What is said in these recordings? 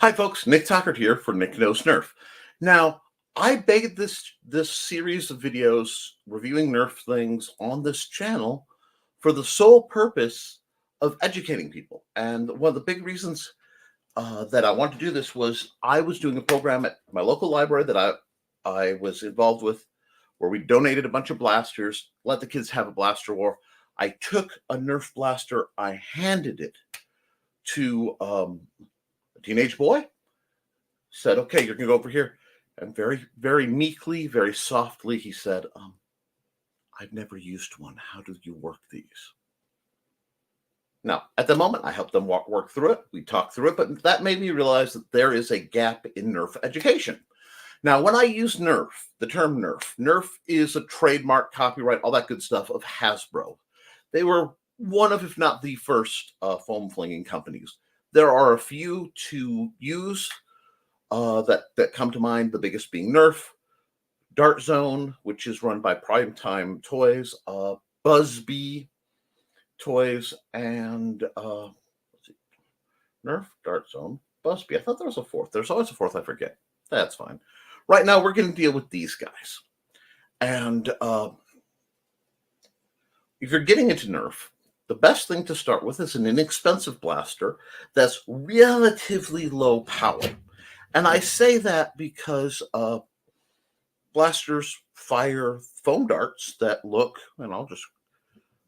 Hi, folks. Nick Tockert here for Nick Knows Nerf. Now, I made this series of videos reviewing Nerf things on this channel for the sole purpose of educating people. And one of the big reasons that I wanted to do this was I was doing a program at my local library that I was involved with, where we donated a bunch of blasters, let the kids have a blaster war. I took a Nerf blaster, I handed it to a teenage boy, said, "Okay, you're gonna go over here." And very, very meekly, very softly, he said, "I've never used one. How do you work these?" Now, at the moment, I helped them work through it. We talked through it, but that made me realize that there is a gap in Nerf education. Now, when I use Nerf, the term Nerf is a trademark, copyright, all that good stuff of Hasbro. They were one of, if not the first, foam flinging companies. There are a few to use that come to mind, the biggest being Nerf, Dart Zone, which is run by Primetime Toys, Buzzbee Toys, and Nerf, Dart Zone, Buzzbee. I thought there was a fourth. There's always a fourth, I forget. That's fine. Right now, we're going to deal with these guys. And if you're getting into Nerf, the best thing to start with is an inexpensive blaster that's relatively low power. And I say that because blasters fire foam darts that look, and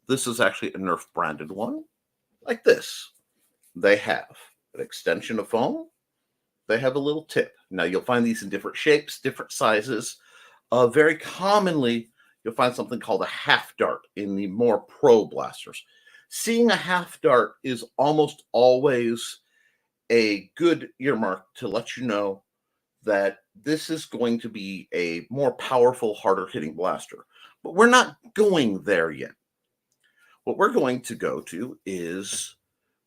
this is actually a Nerf branded one, like this. They have an extension of foam. They have a little tip. Now, you'll find these in different shapes, different sizes. Very commonly, you'll find something called a half dart in the more pro blasters. Seeing a half dart is almost always a good earmark to let you know that this is going to be a more powerful, harder hitting blaster. But we're not going there yet. What we're going to go to is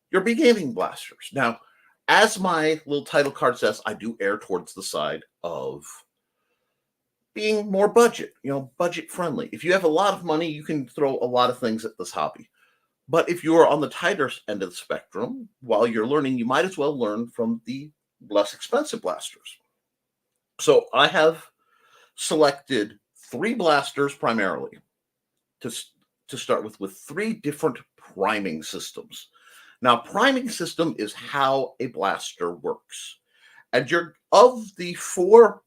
your beginning blasters. Now, as my little title card says, I do err towards the side of being more budget, budget friendly. If you have a lot of money, you can throw a lot of things at this hobby. But if you're on the tighter end of the spectrum, while you're learning, you might as well learn from the less expensive blasters. So I have selected 3 blasters primarily to start with 3 different priming systems. Now, priming system is how a blaster works. And of the 4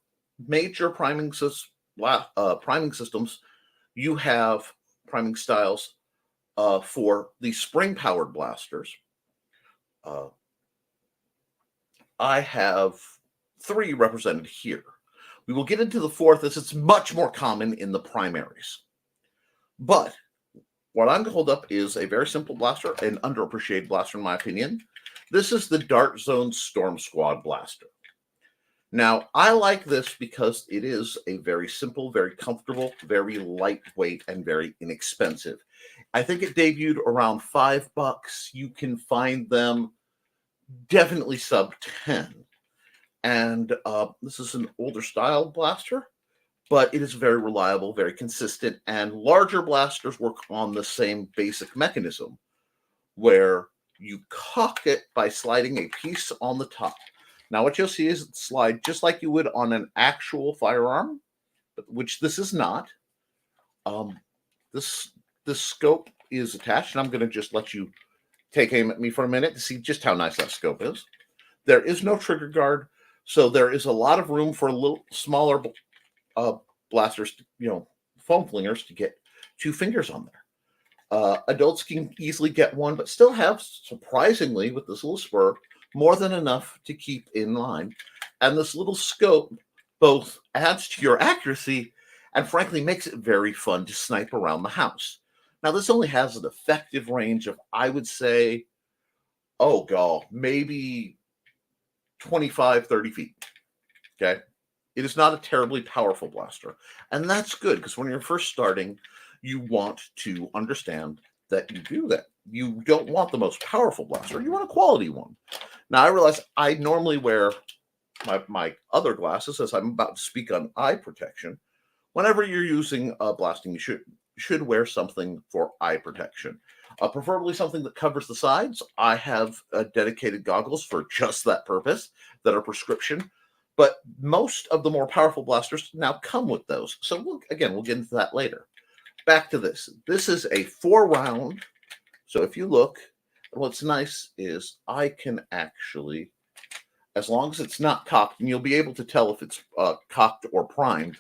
major priming systems, you have priming styles for the spring-powered blasters. I have 3 represented here. We will get into the 4th as it's much more common in the primaries. But what I'm going to hold up is a very simple blaster, an underappreciated blaster in my opinion. This is the Dart Zone Storm Squad blaster. Now, I like this because it is a very simple, very comfortable, very lightweight, and very inexpensive. I think it debuted around $5. You can find them definitely sub 10. And this is an older style blaster, but it is very reliable, very consistent, and larger blasters work on the same basic mechanism, where you cock it by sliding a piece on the top. Now, what you'll see is it slide just like you would on an actual firearm, which this is not. This scope is attached, and I'm going to just let you take aim at me for a minute to see just how nice that scope is. There is no trigger guard, so there is a lot of room for a little smaller blasters, foam flingers, to get 2 fingers on there. Adults can easily get one, but still have, surprisingly, with this little spur, more than enough to keep in line. And this little scope both adds to your accuracy and, frankly, makes it very fun to snipe around the house. Now, this only has an effective range of, I would say, maybe 25, 30 feet. Okay? It is not a terribly powerful blaster. And that's good, because when you're first starting, you want to understand that you do that. You don't want the most powerful blaster. You want a quality one. Now, I realize I normally wear my other glasses, as I'm about to speak on eye protection. Whenever you're using blasting, you should wear something for eye protection. Preferably something that covers the sides. I have dedicated goggles for just that purpose that are prescription. But most of the more powerful blasters now come with those. So we'll get into that later. Back to this. This is a 4-round. So if you look, what's nice is I can actually, as long as it's not cocked, and you'll be able to tell if it's cocked or primed,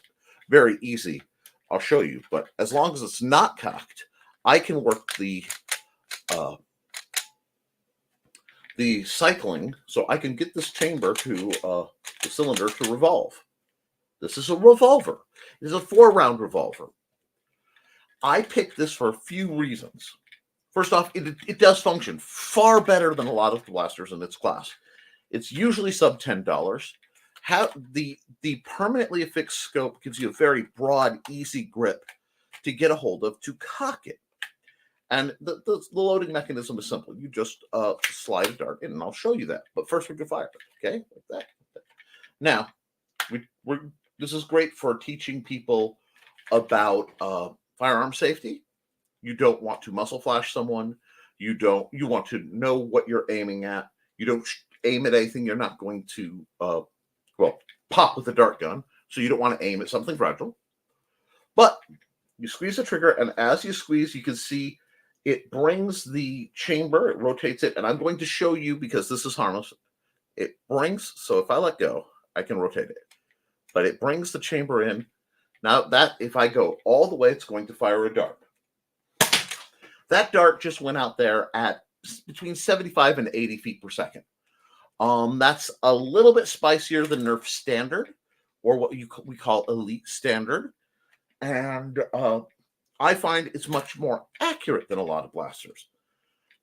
very easy. I'll show you. But as long as it's not cocked, I can work the cycling, so I can get this chamber to the cylinder to revolve. This is a revolver. It is a 4-round revolver. I picked this for a few reasons. First off, it does function far better than a lot of the blasters in its class. It's usually sub $10. The permanently affixed scope gives you a very broad, easy grip to get a hold of to cock it. And the loading mechanism is simple. You just slide a dart in, and I'll show you that. But first, we're going to fire it, okay? Like that. Now, this is great for teaching people about firearm safety. You don't want to muzzle flash someone. You want to know what you're aiming at. You don't aim at anything you're not going to, pop with a dart gun. So you don't want to aim at something fragile. But you squeeze the trigger, and as you squeeze, you can see it brings the chamber, it rotates it, and I'm going to show you because this is harmless. It brings, so if I let go, I can rotate it. But it brings the chamber in. Now that, if I go all the way, it's going to fire a dart. That dart just went out there at between 75 and 80 feet per second. That's a little bit spicier than Nerf Standard, or what we call Elite Standard. And I find it's much more accurate than a lot of blasters.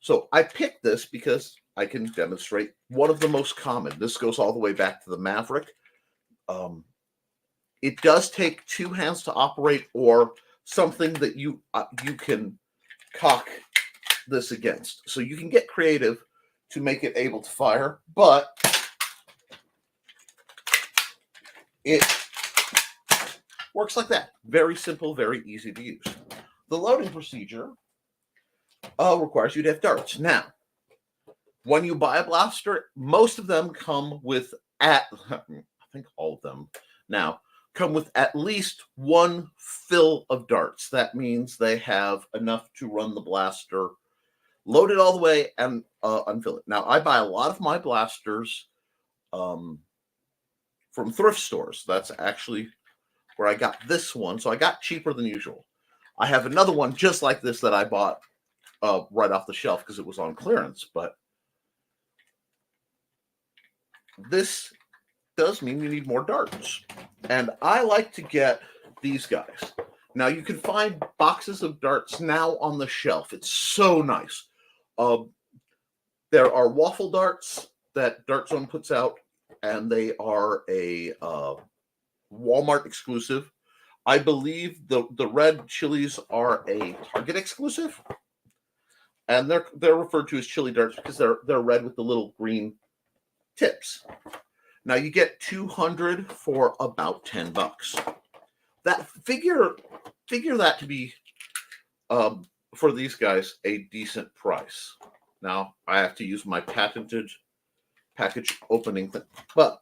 So I picked this because I can demonstrate one of the most common. This goes all the way back to the Maverick. It does take 2 hands to operate, or something that you can cock this against. So you can get creative to make it able to fire, but it works like that. Very simple, very easy to use. The loading procedure requires you to have darts. Now, when you buy a blaster, most of them come with I think all of them now come with at least 1 fill of darts. That means they have enough to run the blaster, load it all the way, and unfill it. Now, I buy a lot of my blasters from thrift stores. That's actually where I got this one. So I got cheaper than usual. I have another one just like this that I bought right off the shelf because it was on clearance. But this does mean you need more darts. And I like to get these guys. Now, you can find boxes of darts now on the shelf. It's so nice. There are waffle darts that Dart Zone puts out, and they are a Walmart exclusive. I believe the red chilies are a Target exclusive, and they're referred to as chili darts because they're red with the little green tips. Now you get 200 for about $10. That figure that to be for these guys a decent price. Now I have to use my patented package opening thing, but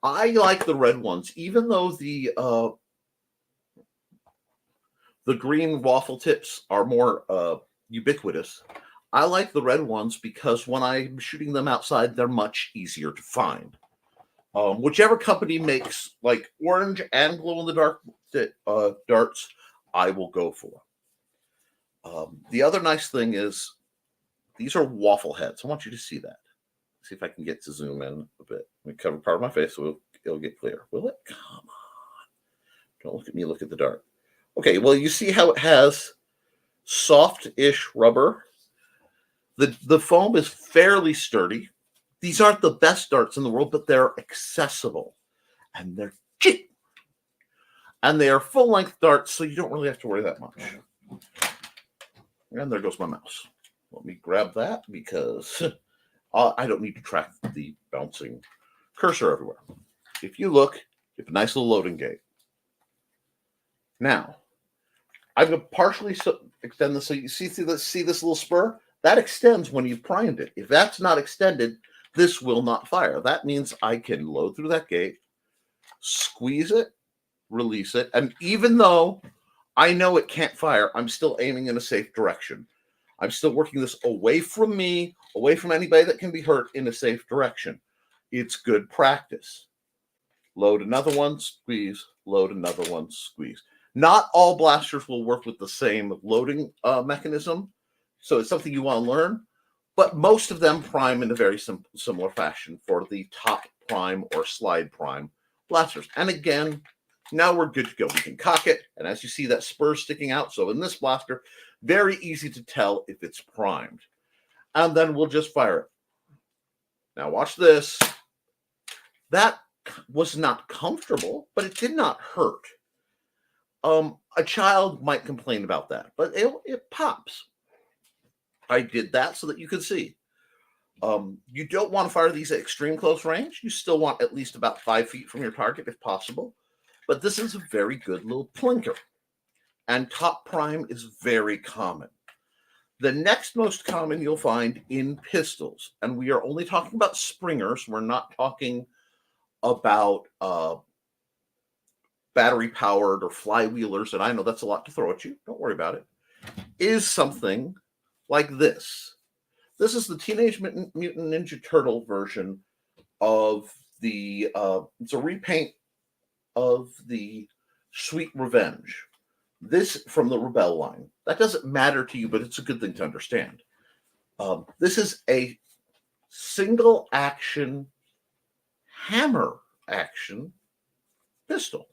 I like the red ones, even though the green waffle tips are more ubiquitous. I like the red ones because when I'm shooting them outside, they're much easier to find. Whichever company makes like orange and glow-in-the-dark darts, I will go for. The other nice thing is these are waffle heads. I want you to see that. See if I can get to zoom in a bit. Let me cover part of my face so it'll get clear. Will it? Come on. Don't look at me, look at the dart. Okay, well, you see how it has soft-ish rubber? The foam is fairly sturdy. These aren't the best darts in the world, but they're accessible. And they're cheap. And they are full-length darts, so you don't really have to worry that much. And there goes my mouse. Let me grab that because I don't need to track the bouncing cursor everywhere. If you look, you have a nice little loading gate. Now, I'm going to partially extend this so you see this little spur? That extends when you've primed it. If that's not extended, this will not fire. That means I can load through that gate, squeeze it, release it, and even though I know it can't fire, I'm still aiming in a safe direction. I'm still working this away from me, away from anybody that can be hurt, in a safe direction. It's good practice. Load another one, squeeze, load another one, squeeze. Not all blasters will work with the same loading mechanism, so it's something you want to learn, but most of them prime in a very similar fashion for the top prime or slide prime blasters. And again, now we're good to go. We can cock it, and as you see that spur sticking out, so in this blaster, very easy to tell if it's primed. And then we'll just fire it. Now watch this. That was not comfortable, but it did not hurt. A child might complain about that, but it pops. I did that so that you could see. You don't want to fire these at extreme close range. You still want at least about 5 feet from your target if possible. But this is a very good little plinker. And top prime is very common. The next most common you'll find in pistols, and we are only talking about springers. We're not talking about battery-powered or flywheelers, and I know that's a lot to throw at you. Don't worry about it. Is something like this. This is the Teenage Mutant Ninja Turtle version of the, it's a repaint of the Sweet Revenge. This from the Rebel line. That doesn't matter to you, but it's a good thing to understand. This is a single action hammer action pistol.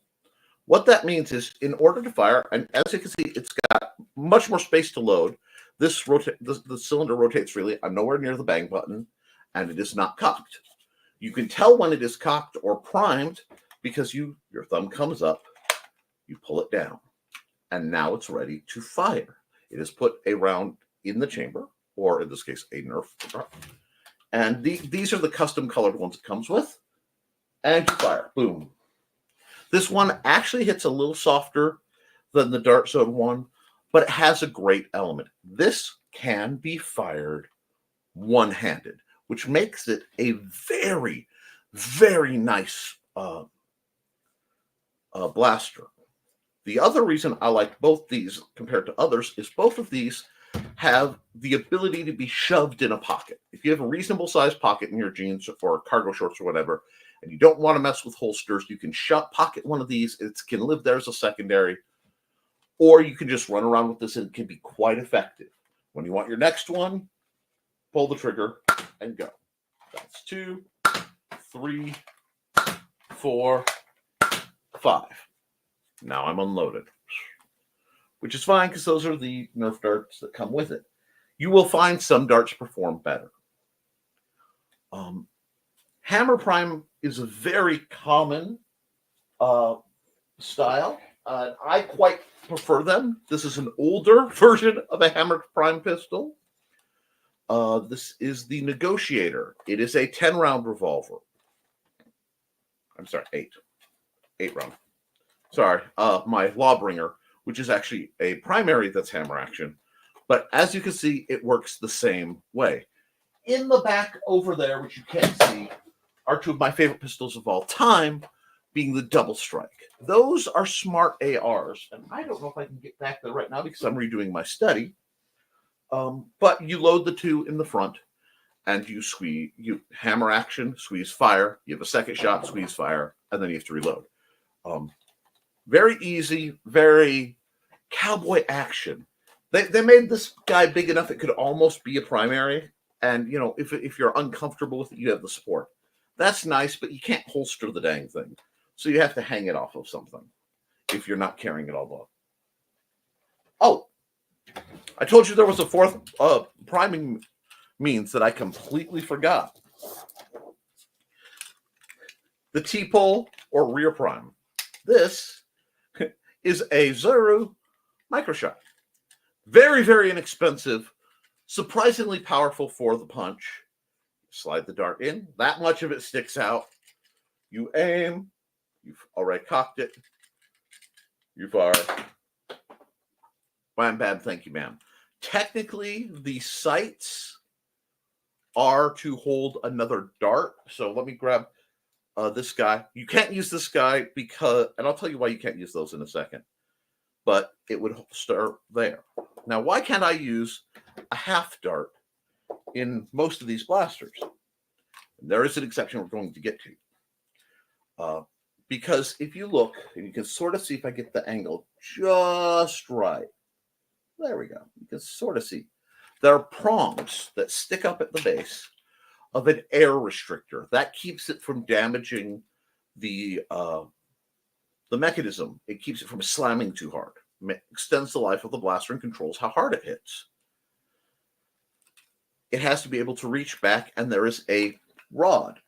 What that means is, in order to fire, and as you can see, it's got much more space to load. The cylinder rotates freely. I'm nowhere near the bang button, and it is not cocked. You can tell when it is cocked or primed because your thumb comes up, you pull it down, and now it's ready to fire. It is put a round in the chamber, or in this case, a Nerf. And these are the custom colored ones it comes with. And you fire. Boom. This one actually hits a little softer than the Dart Zone one, but it has a great element. This can be fired one-handed, which makes it a very, very nice blaster. The other reason I like both these compared to others is both of these have the ability to be shoved in a pocket. If you have a reasonable sized pocket in your jeans or cargo shorts or whatever, and you don't want to mess with holsters, you can pocket one of these. It can live there as a secondary, or you can just run around with this and it can be quite effective. When you want your next one, pull the trigger and go. That's 2, 3, 4, 5. Now I'm unloaded, which is fine because those are the Nerf darts that come with it. You will find some darts perform better. Hammer prime is a very common style. I quite prefer them. This is an older version of a hammer prime pistol. This is the Negotiator. It is a 10-round revolver. I'm sorry, 8 round. Sorry, my Lawbringer, which is actually a primary that's hammer action. But as you can see, it works the same way. In the back over there, which you can't see, are 2 of my favorite pistols of all time, being the Double Strike. Those are smart ARs, and I don't know if I can get back there right now because I'm redoing my study. But you load the 2 in the front, and you hammer action, squeeze fire, you have a second shot, squeeze fire, and then you have to reload. Very easy, very cowboy action. They made this guy big enough it could almost be a primary, and if you're uncomfortable with it, you have the support. That's nice, but you can't holster the dang thing. So you have to hang it off of something if you're not carrying it all up. Oh, I told you there was a 4th priming means that I completely forgot. The T-pole or rear prime. This is a Zuru microshot. Very, very inexpensive, surprisingly powerful for the punch. Slide the dart in. That much of it sticks out. You aim. You've already cocked it. You fire. Wham, bam, thank you, ma'am. Technically, the sights are to hold another dart. So let me grab this guy. You can't use this guy because, and I'll tell you why you can't use those in a second, but it would start there. Now, why can't I use a half dart in most of these blasters? And there is an exception we're going to get to. Because if you look, and you can sort of see if I get the angle just right. There we go. You can sort of see. There are prongs that stick up at the base of an air restrictor. That keeps it from damaging the mechanism. It keeps it from slamming too hard. It extends the life of the blaster and controls how hard it hits. It has to be able to reach back, and there is a rod.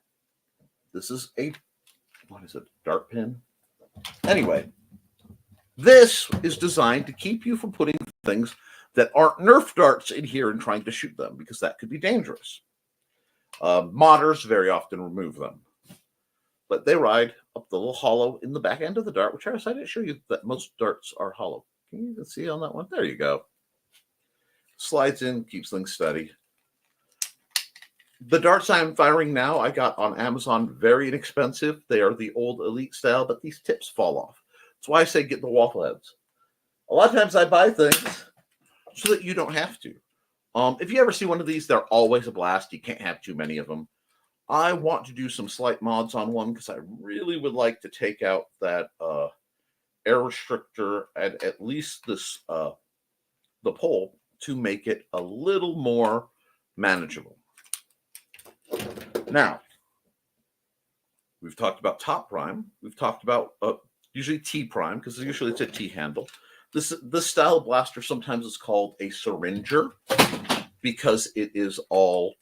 This is a, what is it, dart pin? Anyway, this is designed to keep you from putting things that aren't Nerf darts in here and trying to shoot them, because that could be dangerous. Modders very often remove them. But they ride up the little hollow in the back end of the dart, which I decided to show you that most darts are hollow. Can you even see on that one? There you go. Slides in, keeps things steady. The darts I'm firing now, I got on Amazon, very inexpensive. They are the old Elite style, but these tips fall off. That's why I say get the waffle heads. A lot of times I buy things so that you don't have to. If you ever see one of these, they're always a blast. You can't have too many of them. I want to do some slight mods on one because I really would like to take out that air restrictor and at least this the pole to make it a little more manageable. Now, we've talked about top prime. We've talked about usually T prime because usually it's a T handle. This style of blaster sometimes is called a syringer because it is all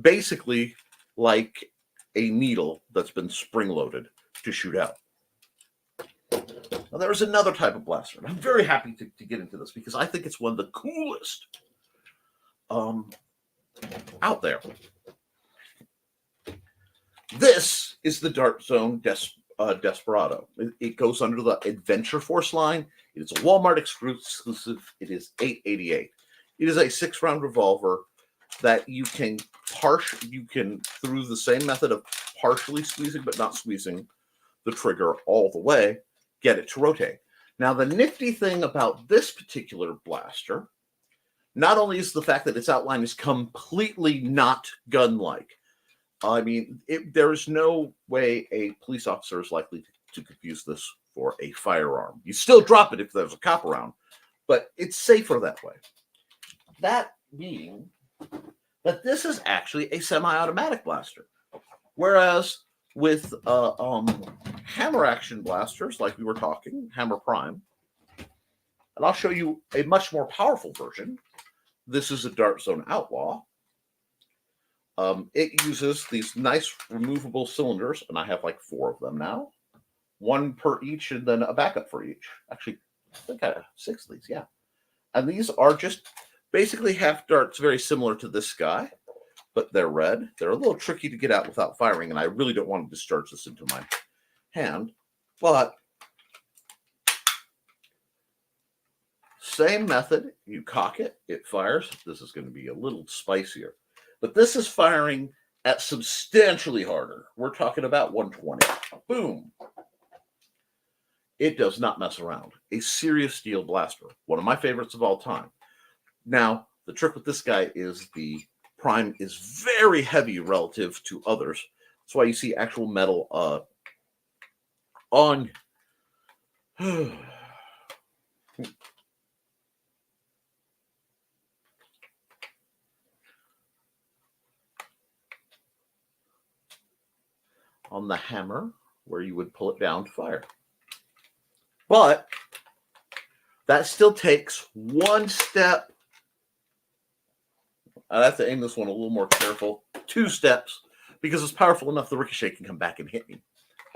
basically like a needle that's been spring-loaded to shoot out. Now, there's another type of blaster, and I'm very happy to get into this because I think it's one of the coolest out there. This is the Dart Zone Desperado. It goes under the Adventure Force line. It is a Walmart exclusive. It is $8.88. It is a 6-round revolver that you can through the same method of partially squeezing but not squeezing the trigger all the way, get it to rotate. Now, the nifty thing about this particular blaster, not only is the fact that its outline is completely not gun-like. I mean, there is no way a police officer is likely to confuse this for a firearm. You still drop it if there's a cop around, but it's safer that way. That being that this is actually a semi-automatic blaster, whereas with hammer action blasters, like we were talking, Hammer Prime, and I'll show you a much more powerful version. This is a Dart Zone Outlaw. It uses these nice removable cylinders, and I have like 4 of them now. 1 per each, and then a backup for each. Actually, I think I have 6 of these, yeah. And these are just basically half darts, very similar to this guy, but they're red. They're a little tricky to get out without firing, and I really don't want to discharge this into my hand. But same method. You cock it, it fires. This is going to be a little spicier. But this is firing at substantially harder. We're talking about 120. Boom. It does not mess around. A serious steel blaster. One of my favorites of all time. Now, the trick with this guy is the prime is very heavy relative to others. That's why you see actual metal on on the hammer where you would pull it down to fire. But that still takes 1 step. I have to aim this one a little more careful. 2 steps, because it's powerful enough the ricochet can come back and hit me,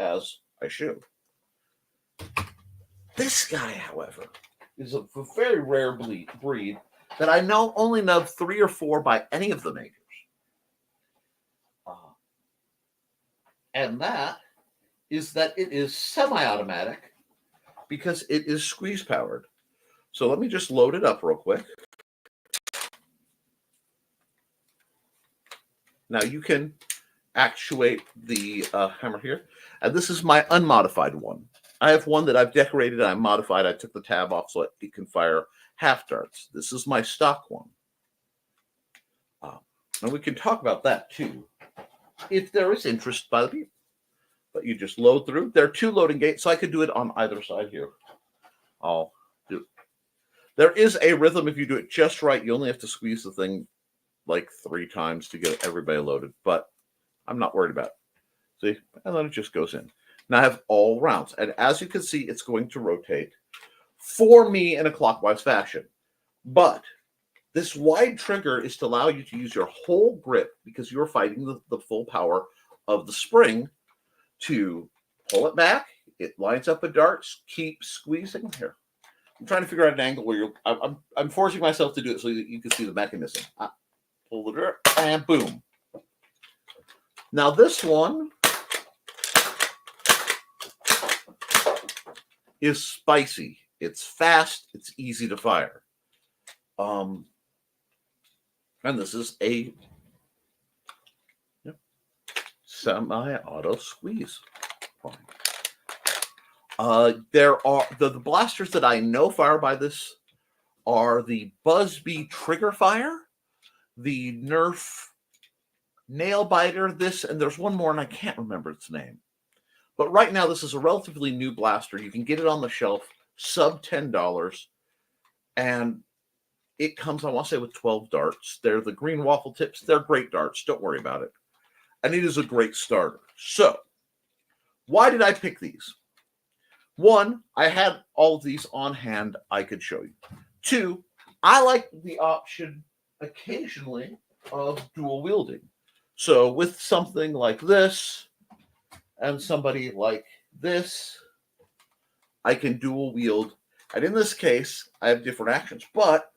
as I should. This guy, however, is a very rare breed that I only know 3 or 4 by any of the makers. And that is that it is semi-automatic because it is squeeze powered. So let me just load it up real quick. Now you can actuate the hammer here. And this is my unmodified one. I have one that I've decorated and I modified. I took the tab off so it can fire half darts. This is my stock one. And we can talk about that too, if there is interest by the people. But you just load through. There are 2 loading gates, so I could do it on either side here. I'll do it. There is a rhythm if you do it just right. You only have to squeeze the thing like 3 times to get everybody loaded, but I'm not worried about it. See, and then it just goes in. Now I have all rounds, and as you can see, it's going to rotate for me in a clockwise fashion. But this wide trigger is to allow you to use your whole grip because you're fighting the full power of the spring to pull it back. It lines up with darts. Keep squeezing here. I'm trying to figure out an angle where I'm forcing myself to do it so that you can see the mechanism. Pull the dart and boom. Now this one is spicy. It's fast. It's easy to fire. And this is a semi-auto squeeze. There are the blasters that I know fire by this are the Busby Trigger Fire, the Nerf Nail Biter, this, and there's one more, and I can't remember its name. But right now, this is a relatively new blaster. You can get it on the shelf, sub $10, and it comes, I want to say, with 12 darts. They're the green waffle tips. They're great darts. Don't worry about it. And it is a great starter. So, why did I pick these? 1, I had all of these on hand I could show you. 2, I like the option occasionally of dual wielding. So with something like this and somebody like this, I can dual wield. And in this case, I have different actions. But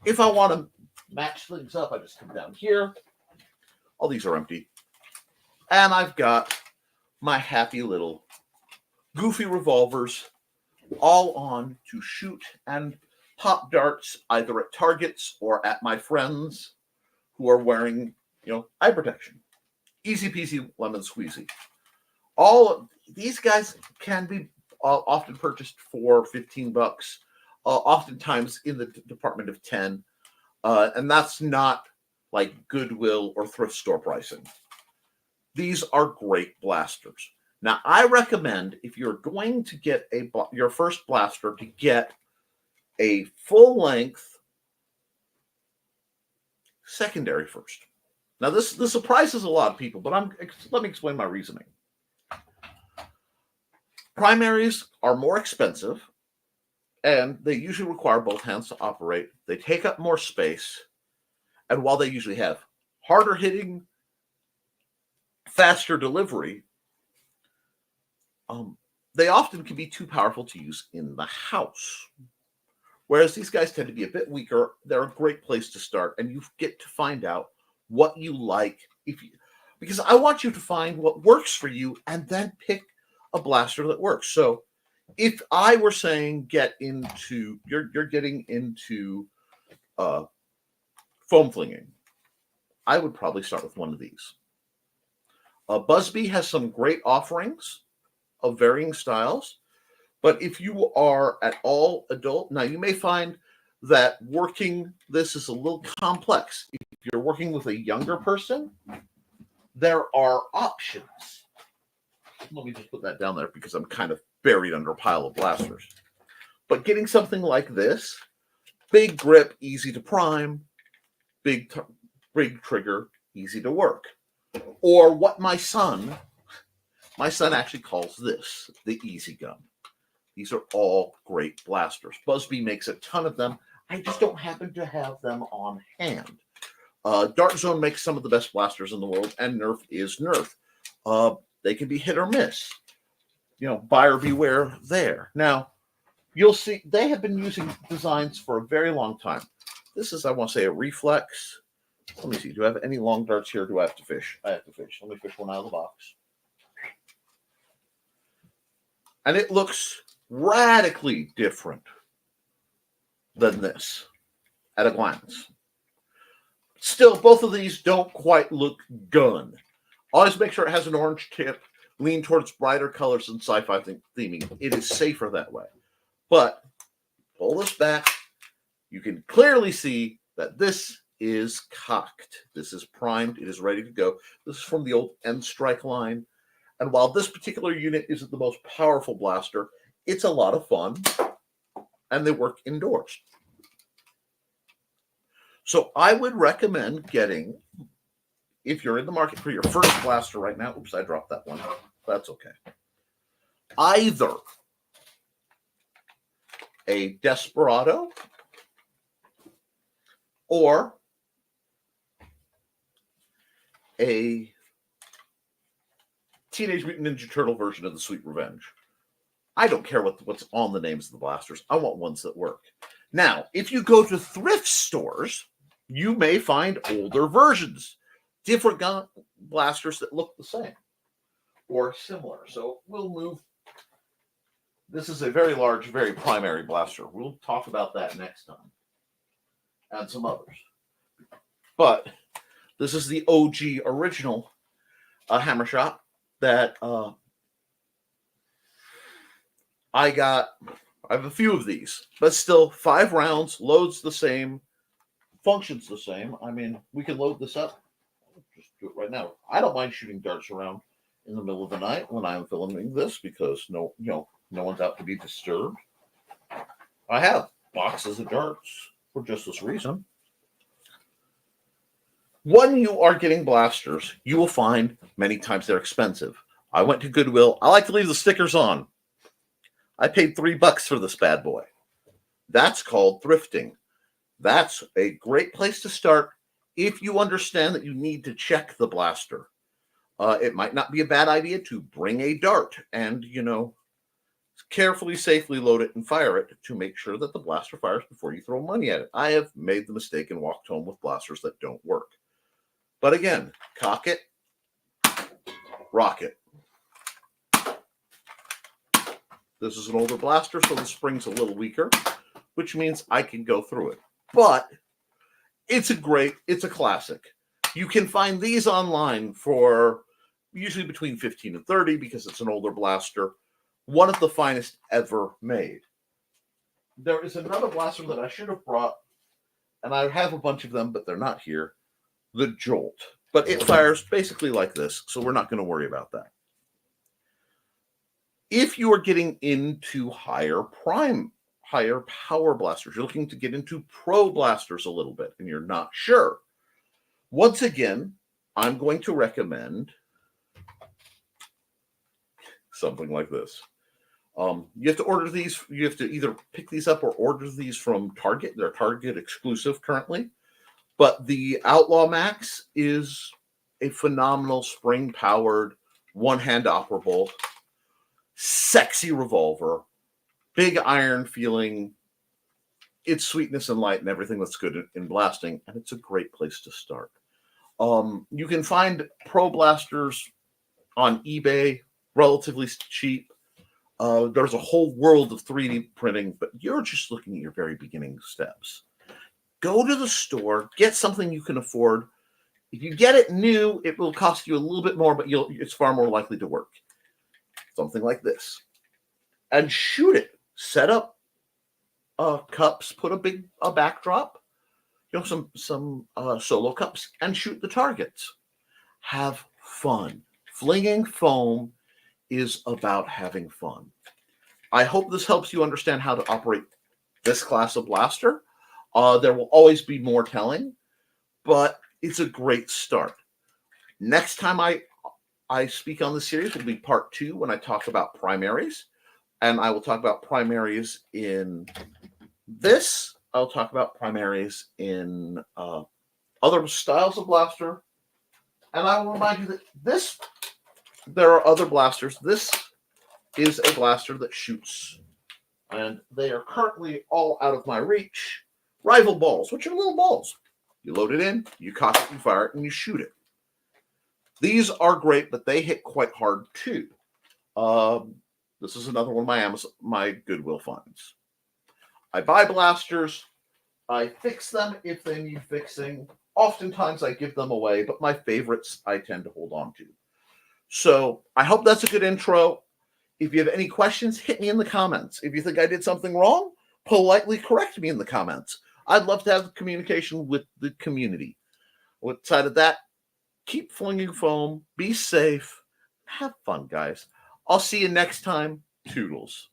if I want to match things up, I just come down here. All these are empty. And I've got my happy little goofy revolvers all on to shoot and pop darts either at targets or at my friends who are wearing, eye protection. Easy peasy lemon squeezy. All of these guys can be often purchased for $15, oftentimes in the department of 10, and that's not like Goodwill or thrift store pricing. These are great blasters. Now, I recommend if you're going to get your first blaster to get a full-length secondary first. Now, this surprises a lot of people, but let me explain my reasoning. Primaries are more expensive, and they usually require both hands to operate. They take up more space, and while they usually have harder hitting, faster delivery, they often can be too powerful to use in the house. Whereas these guys tend to be a bit weaker. They're a great place to start, and you get to find out what you like. Because I want you to find what works for you and then pick a blaster that works. So if I were saying you're getting into foam flinging, I would probably start with one of these. Busby has some great offerings of varying styles. But if you are at all adult, now you may find that working this is a little complex. If you're working with a younger person, there are options. Let me just put that down there because I'm kind of buried under a pile of blasters. But getting something like this, big grip, easy to prime, big trigger, easy to work. Or what my son actually calls this, the Easy Gun. These are all great blasters. Busby makes a ton of them. I just don't happen to have them on hand. Dart Zone makes some of the best blasters in the world, and Nerf is Nerf. They can be hit or miss. Buyer beware there. Now, you'll see they have been using designs for a very long time. This is, I want to say, a reflex. Let me see. Do I have any long darts here? Do I have to fish? I have to fish. Let me fish one out of the box. And it looks radically different than this at a glance. Still, both of these don't quite look gun. Always make sure it has an orange tip. Lean towards brighter colors and sci-fi theming. It is safer that way. But pull this back. You can clearly see that this is cocked. This is primed. It is ready to go. This is from the old N-Strike line. And while this particular unit isn't the most powerful blaster, it's a lot of fun. And they work indoors. So I would recommend getting, if you're in the market for your first blaster right now, oops, I dropped that one. That's okay. Either a Desperado or a Teenage Mutant Ninja Turtle version of the Sweet Revenge. I don't care what's on the names of the blasters. I want ones that work. Now, if you go to thrift stores, you may find older versions, different gun blasters that look the same or similar. So we'll move. This is a very large, very primary blaster. We'll talk about that next time and some others. But this is the OG original hammer shot that I got. I have a few of these, but still 5 rounds, loads the same, functions the same. I mean, we can load this up. Just do it right now. I don't mind shooting darts around in the middle of the night when I'm filming this because no one's out to be disturbed. I have boxes of darts for just this reason. When you are getting blasters, you will find many times they're expensive. I went to Goodwill. I like to leave the stickers on. I paid $3 for this bad boy. That's called thrifting. That's a great place to start if you understand that you need to check the blaster. It might not be a bad idea to bring a dart and, carefully, safely load it and fire it to make sure that the blaster fires before you throw money at it. I have made the mistake and walked home with blasters that don't work. But again, cock it, rock it. This is an older blaster, so the spring's a little weaker, which means I can go through it. But it's a classic. You can find these online for usually between 15 and 30 because it's an older blaster. One of the finest ever made. There is another blaster that I should have brought, and I have a bunch of them, but they're not here. The Jolt. But it fires basically like this, so we're not going to worry about that. If you are getting into higher power blasters, you're looking to get into pro blasters a little bit, and you're not sure. Once again, I'm going to recommend something like this. You have to order these. You have to either pick these up or order these from Target. They're Target exclusive currently. But the Outlaw Max is a phenomenal spring-powered, one-hand operable, sexy revolver, big iron feeling. It's sweetness and light and everything that's good in blasting, and it's a great place to start. You can find pro blasters on eBay relatively cheap. There's a whole world of 3D printing, but you're just looking at your very beginning steps. Go to the store, get something you can afford. If you get it new, it will cost you a little bit more, but it's far more likely to work. Something like this. And shoot it. Set up cups, put a backdrop, some solo cups, and shoot the targets. Have fun. Flinging foam is about having fun. I hope this helps you understand how to operate this class of blaster. There will always be more telling, but it's a great start. Next time I speak on the series will be part 2 when I talk about primaries, and I will talk about primaries in this. I'll talk about primaries in other styles of blaster, and I will remind you that there are other blasters. This is a blaster that shoots, and they are currently all out of my reach. Rival balls, which are little balls. You load it in, you cock it, you fire it, and you shoot it. These are great, but they hit quite hard too. This is another one of my Goodwill finds. I buy blasters. I fix them if they need fixing. Oftentimes I give them away, but my favorites I tend to hold on to. So I hope that's a good intro. If you have any questions, hit me in the comments. If you think I did something wrong, politely correct me in the comments. I'd love to have communication with the community. Outside of that, keep flinging foam, be safe, have fun, guys. I'll see you next time. Toodles.